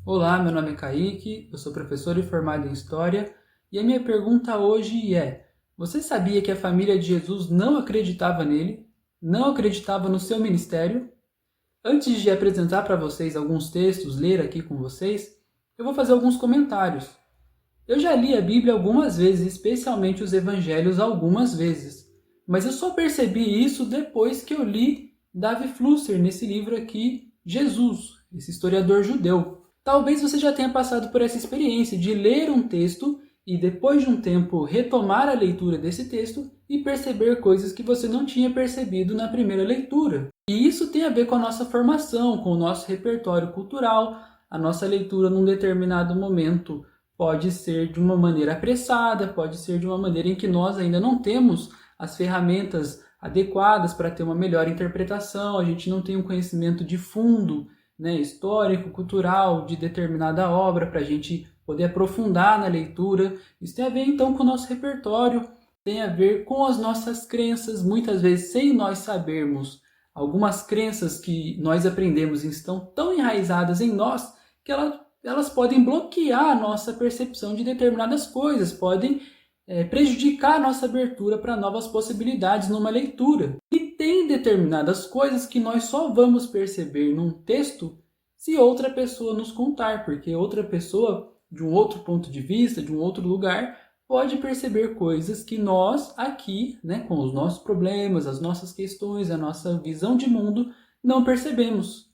Olá, meu nome é Kaique, eu sou professor e formado em História, e a minha pergunta hoje é: você sabia que a família de Jesus não acreditava nele? Não acreditava no seu ministério? Antes de apresentar para vocês alguns textos, ler aqui com vocês, eu vou fazer alguns comentários. Eu já li a Bíblia algumas vezes, especialmente os Evangelhos algumas vezes, mas eu só percebi isso depois que eu li Davi Flusser nesse livro aqui, Jesus, esse historiador judeu. Talvez você já tenha passado por essa experiência de ler um texto e depois de um tempo retomar a leitura desse texto e perceber coisas que você não tinha percebido na primeira leitura. E isso tem a ver com a nossa formação, com o nosso repertório cultural, a nossa leitura num determinado momento pode ser de uma maneira apressada, pode ser de uma maneira em que nós ainda não temos as ferramentas adequadas para ter uma melhor interpretação, a gente não tem um conhecimento de fundo, histórico, cultural de determinada obra para a gente poder aprofundar na leitura. Isso tem a ver então com o nosso repertório, tem a ver com as nossas crenças, muitas vezes sem nós sabermos. Algumas crenças que nós aprendemos estão tão enraizadas em nós que elas podem bloquear a nossa percepção de determinadas coisas, podem prejudicar a nossa abertura para novas possibilidades numa leitura. E tem determinadas coisas que nós só vamos perceber num texto se outra pessoa nos contar, porque outra pessoa, de um outro ponto de vista, de um outro lugar, pode perceber coisas que nós aqui, com os nossos problemas, as nossas questões, a nossa visão de mundo, não percebemos.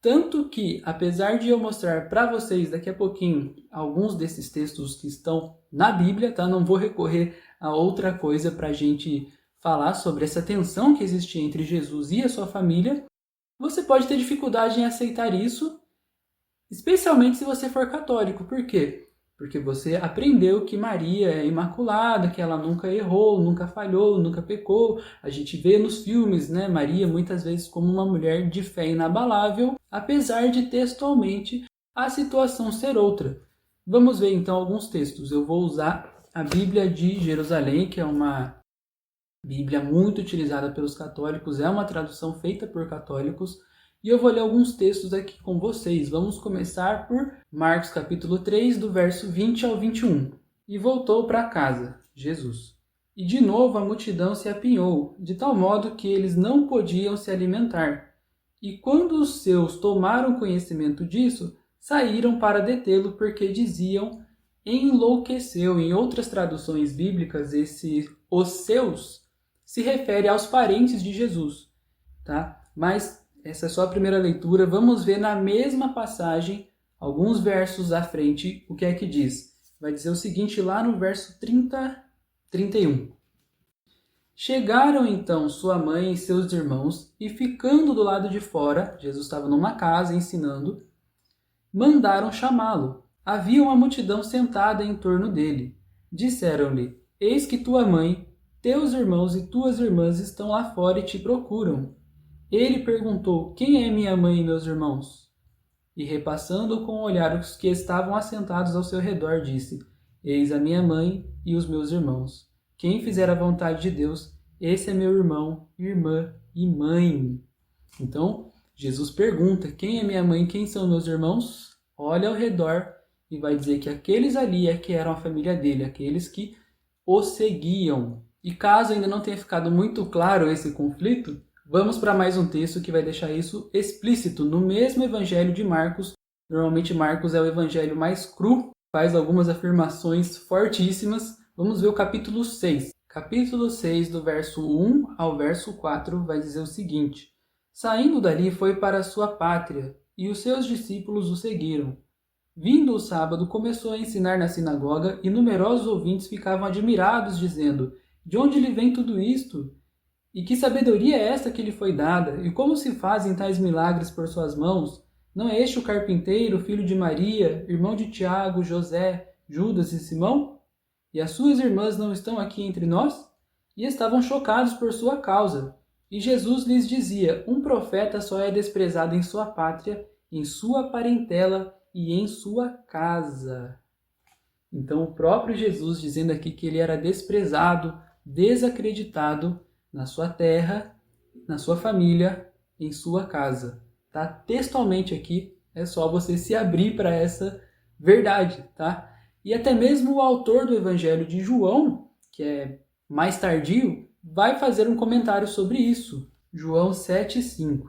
Tanto que, apesar de eu mostrar para vocês daqui a pouquinho alguns desses textos que estão na Bíblia, tá? Não vou recorrer a outra coisa para a gente falar sobre essa tensão que existia entre Jesus e a sua família. Você pode ter dificuldade em aceitar isso, especialmente se você for católico. Por quê? Porque você aprendeu que Maria é imaculada, que ela nunca errou, nunca falhou, nunca pecou. A gente vê nos filmes, Maria muitas vezes como uma mulher de fé inabalável, apesar de textualmente a situação ser outra. Vamos ver então alguns textos. Eu vou usar a Bíblia de Jerusalém, que é uma Bíblia muito utilizada pelos católicos, é uma tradução feita por católicos. E eu vou ler alguns textos aqui com vocês. Vamos começar por Marcos capítulo 3, do verso 20 ao 21. E voltou para casa, Jesus. E de novo a multidão se apinhou, de tal modo que eles não podiam se alimentar. E quando os seus tomaram conhecimento disso, saíram para detê-lo, porque diziam, enlouqueceu. Em outras traduções bíblicas, esse os seus se refere aos parentes de Jesus, tá? Mas essa é só a primeira leitura. Vamos ver na mesma passagem, alguns versos à frente, o que é que diz. Vai dizer o seguinte lá no verso 31. Chegaram então sua mãe e seus irmãos, e ficando do lado de fora, Jesus estava numa casa ensinando, mandaram chamá-lo. Havia uma multidão sentada em torno dele. Disseram-lhe, eis que tua mãe, teus irmãos e tuas irmãs estão lá fora e te procuram. Ele perguntou, quem é minha mãe e meus irmãos? E repassando com o olhar os que estavam assentados ao seu redor, disse, eis a minha mãe e os meus irmãos. Quem fizer a vontade de Deus, esse é meu irmão, irmã e mãe. Então, Jesus pergunta, quem é minha mãe e quem são meus irmãos? Olha ao redor e vai dizer que aqueles ali é que eram a família dele, aqueles que o seguiam. E caso ainda não tenha ficado muito claro esse conflito, vamos para mais um texto que vai deixar isso explícito. No mesmo evangelho de Marcos, normalmente Marcos é o evangelho mais cru, faz algumas afirmações fortíssimas. Vamos ver o capítulo 6. Capítulo 6, do verso 1 ao verso 4, vai dizer o seguinte. Saindo dali foi para a sua pátria, e os seus discípulos o seguiram. Vindo o sábado, começou a ensinar na sinagoga, e numerosos ouvintes ficavam admirados, dizendo, de onde lhe vem tudo isto? E que sabedoria é esta que lhe foi dada? E como se fazem tais milagres por suas mãos? Não é este o carpinteiro, filho de Maria, irmão de Tiago, José, Judas e Simão? E as suas irmãs não estão aqui entre nós? E estavam chocados por sua causa. E Jesus lhes dizia, um profeta só é desprezado em sua pátria, em sua parentela e em sua casa. Então o próprio Jesus dizendo aqui que ele era desprezado, desacreditado, na sua terra, na sua família, em sua casa. Tá textualmente aqui É só você se abrir para essa verdade, tá? E até mesmo o autor do Evangelho de João, que é mais tardio, vai fazer um comentário sobre isso. João 7,5.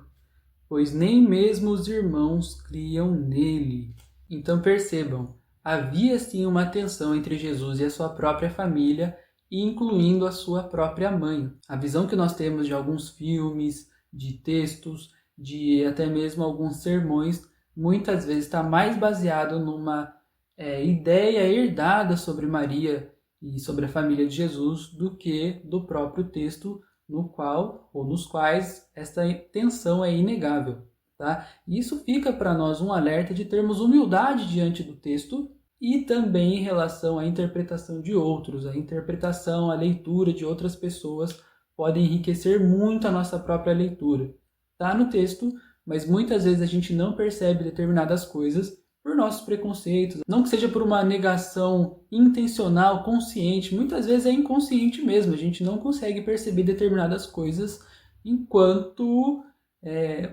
Pois nem mesmo os irmãos criam nele. Então percebam, havia sim uma tensão entre Jesus e a sua própria família, incluindo a sua própria mãe. A visão que nós temos de alguns filmes, de textos, de até mesmo alguns sermões, muitas vezes está mais baseado numa ideia herdada sobre Maria e sobre a família de Jesus do que do próprio texto no qual ou nos quais essa tensão é inegável. Tá? Isso fica para nós um alerta de termos humildade diante do texto e também em relação à interpretação de outros. A interpretação, a leitura de outras pessoas podem enriquecer muito a nossa própria leitura. Está no texto, mas muitas vezes a gente não percebe determinadas coisas por nossos preconceitos, não que seja por uma negação intencional, consciente, muitas vezes é inconsciente mesmo, a gente não consegue perceber determinadas coisas enquanto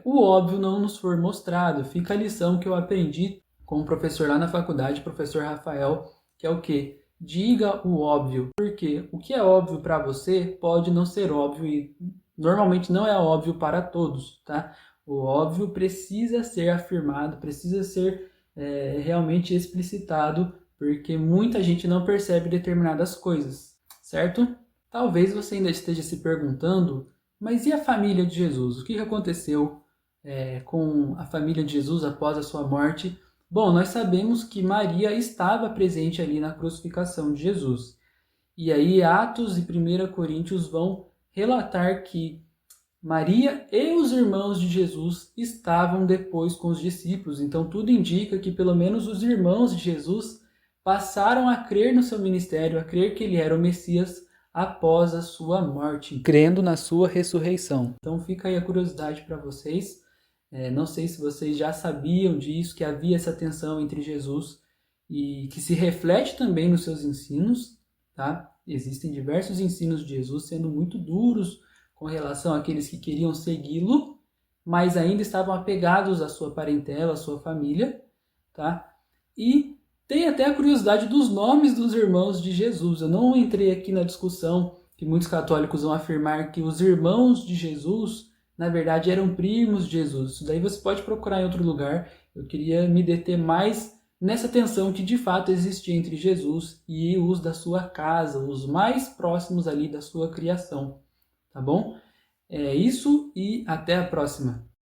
o óbvio não nos for mostrado. Fica a lição que eu aprendi com o professor lá na faculdade, o professor Rafael, que é o quê? Diga o óbvio, porque o que é óbvio para você pode não ser óbvio e normalmente não é óbvio para todos, tá? O óbvio precisa ser afirmado, precisa ser realmente explicitado, porque muita gente não percebe determinadas coisas, certo? Talvez você ainda esteja se perguntando, mas e a família de Jesus? O que aconteceu com a família de Jesus após a sua morte? Bom, nós sabemos que Maria estava presente ali na crucificação de Jesus. E aí Atos e 1 Coríntios vão relatar que Maria e os irmãos de Jesus estavam depois com os discípulos, então tudo indica que pelo menos os irmãos de Jesus passaram a crer no seu ministério, a crer que ele era o Messias após a sua morte, crendo na sua ressurreição. Então fica aí a curiosidade para vocês. Não sei se vocês já sabiam disso, que havia essa tensão entre Jesus e que se reflete também nos seus ensinos, tá? Existem diversos ensinos de Jesus sendo muito duros com relação àqueles que queriam segui-lo, mas ainda estavam apegados à sua parentela, à sua família, tá? E tem até a curiosidade dos nomes dos irmãos de Jesus. Eu não entrei aqui na discussão que muitos católicos vão afirmar que os irmãos de Jesus, na verdade, eram primos de Jesus. Isso daí você pode procurar em outro lugar. Eu queria me deter mais nessa tensão que de fato existia entre Jesus e os da sua casa, os mais próximos ali da sua criação. Tá bom? É isso e até a próxima.